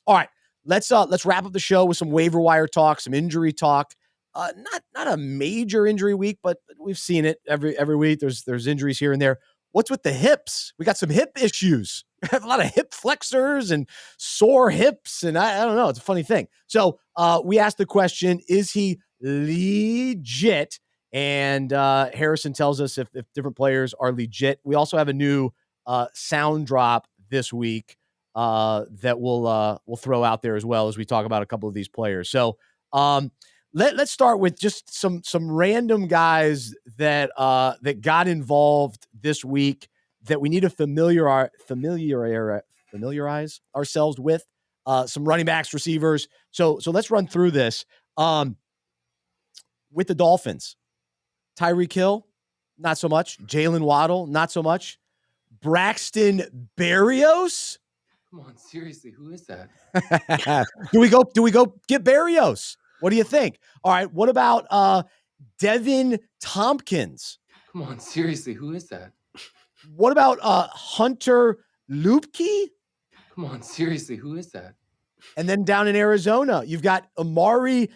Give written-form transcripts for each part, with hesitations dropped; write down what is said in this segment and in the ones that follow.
All right, let's wrap up the show with some waiver wire talk, some injury talk. Not a major injury week, but we've seen it every week. There's injuries here and there. What's with the hips? We got some hip issues. We have a lot of hip flexors and sore hips, and I don't know. It's a funny thing. So we asked the question: is he legit? And Harrison tells us if different players are legit. We also have a new sound drop this week that we'll throw out there as well as we talk about a couple of these players. So let's start with just some random guys that got involved this week that we need to familiarize ourselves with. Some running backs, receivers. So let's run through this. With the Dolphins, Tyreek Hill, not so much. Jalen Waddle, not so much. Braxton Berrios. Come on, seriously, who is that? Do we go get Berrios? What do you think? All right, what about Devin Tompkins? Come on, seriously, who is that? What about Hunter Lupke? Come on, seriously, who is that? And then down in Arizona, you've got Amari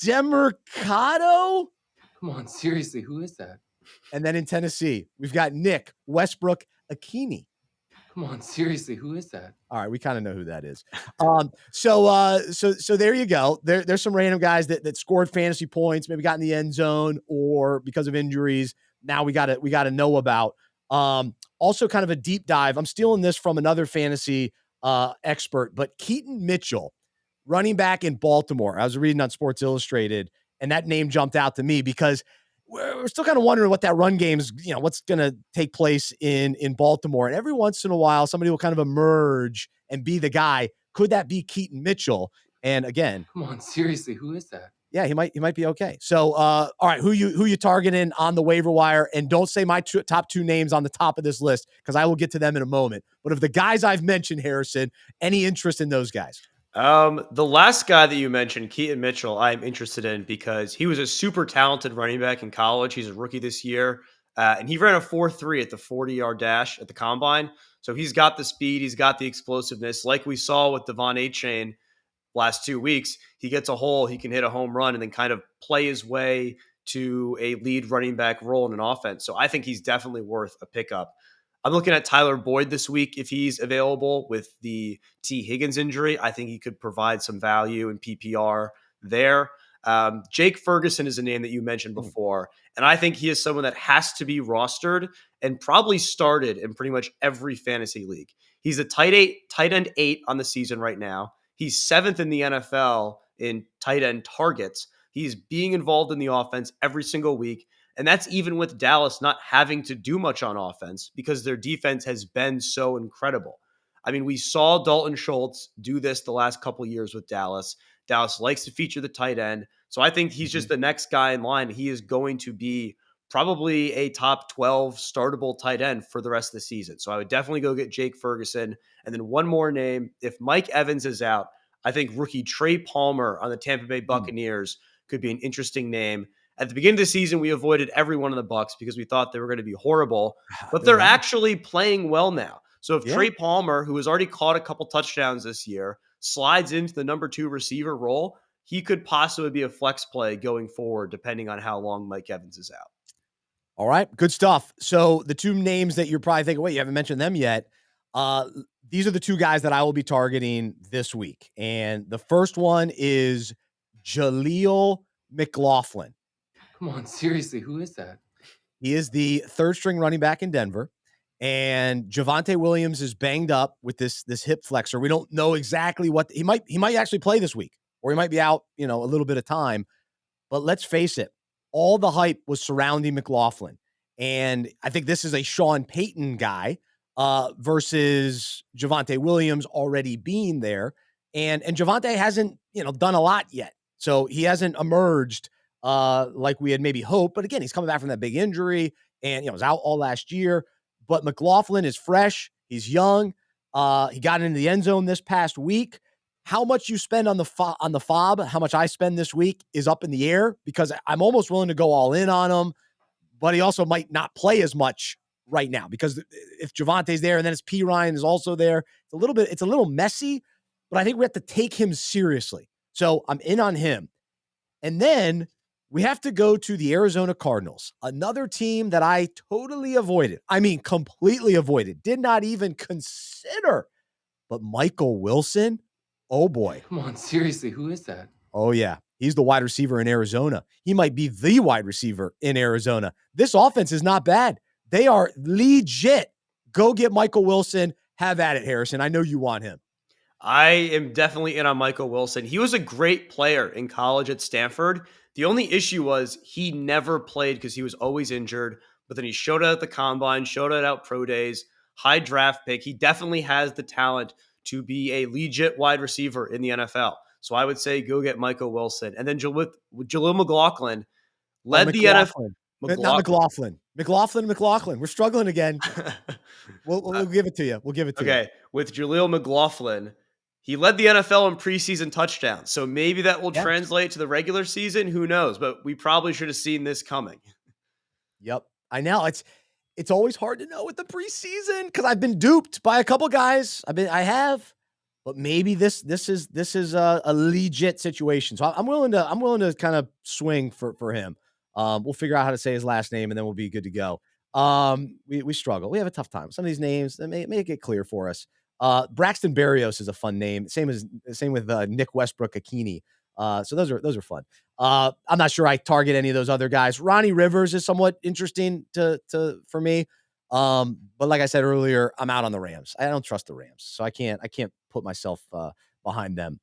Demercado. Come on, seriously, who is that? And then in Tennessee, we've got Nick Westbrook Akini. Come on, seriously, who is that? All right, we kind of know who that is. So there you go. There's some random guys that scored fantasy points, maybe got in the end zone, or because of injuries, now we gotta know about. Also, kind of a deep dive. I'm stealing this from another fantasy expert, but Keaton Mitchell, running back in Baltimore. I was reading on Sports Illustrated, and that name jumped out to me because we're still kind of wondering what that run game's, what's going to take place in Baltimore. And every once in a while, somebody will kind of emerge and be the guy. Could that be Keaton Mitchell? And again, come on, seriously, who is that? Yeah, he might be okay. So, all right, who you targeting on the waiver wire? And don't say my top two names on the top of this list because I will get to them in a moment. But of the guys I've mentioned, Harrison, any interest in those guys? The last guy that you mentioned, Keaton Mitchell, I'm interested in because he was a super talented running back in college. He's a rookie this year, and he ran a 4.3 at the 40-yard dash at the combine. So he's got the speed, he's got the explosiveness, like we saw with Devon Achane last 2 weeks. He gets a hole, he can hit a home run, and then kind of play his way to a lead running back role in an offense. So I think he's definitely worth a pickup. I'm looking at Tyler Boyd this week if he's available with the T. Higgins injury. I think he could provide some value in PPR there. Jake Ferguson is a name that you mentioned before, and I think he is someone that has to be rostered and probably started in pretty much every fantasy league. He's a tight end 8 on the season right now. He's 7th in the NFL in tight end targets. He's being involved in the offense every single week. And that's even with Dallas not having to do much on offense because their defense has been so incredible. I mean, we saw Dalton Schultz do this the last couple of years with Dallas. Dallas likes to feature the tight end. So I think he's just the next guy in line. He is going to be probably a top 12 startable tight end for the rest of the season. So I would definitely go get Jake Ferguson. And then one more name. If Mike Evans is out, I think rookie Trey Palmer on the Tampa Bay Buccaneers could be an interesting name. At the beginning of the season, we avoided every one of the Bucs because we thought they were going to be horrible, but they're actually playing well now. So if Trey Palmer, who has already caught a couple touchdowns this year, slides into the number 2 receiver role, he could possibly be a flex play going forward, depending on how long Mike Evans is out. All right, good stuff. So the two names that you're probably thinking, wait, you haven't mentioned them yet. These are the two guys that I will be targeting this week. And the first one is Jaleel McLaughlin. Come on, seriously, who is that? He is the third string running back in Denver. And Javonte Williams is banged up with this hip flexor. We don't know exactly what he might actually play this week, or he might be out, a little bit of time. But let's face it, all the hype was surrounding McLaughlin. And I think this is a Sean Payton guy versus Javonte Williams already being there. And Javonte hasn't, done a lot yet. So he hasn't emerged like we had maybe hoped. But again, he's coming back from that big injury and, was out all last year. But McLaughlin is fresh. He's young. He got into the end zone this past week. How much you spend on the FOB, how much I spend this week is up in the air because I'm almost willing to go all in on him. But he also might not play as much right now because if Javonte's there and then it's P. Ryan is also there, it's a little messy. but I think we have to take him seriously. So I'm in on him. And then we have to go to the Arizona Cardinals, another team that I totally avoided. I mean, completely avoided, did not even consider. But Michael Wilson, oh boy. Come on, seriously, who is that? Oh, yeah. He's the wide receiver in Arizona. He might be the wide receiver in Arizona. This offense is not bad. They are legit. Go get Michael Wilson. Have at it, Harrison. I know you want him. I am definitely in on Michael Wilson. He was a great player in college at Stanford. The only issue was he never played because he was always injured, but then he showed out at the combine, showed out pro days, high draft pick. He definitely has the talent to be a legit wide receiver in the NFL. So I would say go get Michael Wilson. And then Jaleel McLaughlin led the NFL. Not McLaughlin. McLaughlin. We're struggling again. We'll give it to you. We'll give it to you. Okay. With Jaleel McLaughlin, he led the NFL in preseason touchdowns. So maybe that will translate to the regular season. Who knows? But we probably should have seen this coming. Yep. I know. It's always hard to know with the preseason because I've been duped by a couple guys. But maybe this is a legit situation. So I'm willing to kind of swing for him. We'll figure out how to say his last name and then we'll be good to go. We struggle. We have a tough time. Some of these names that may get clear for us. Braxton Berrios is a fun name. Same with Nick Westbrook-Akini. So those are fun. I'm not sure I target any of those other guys. Ronnie Rivers is somewhat interesting for me. But like I said earlier, I'm out on the Rams. I don't trust the Rams, so I can't put myself behind them.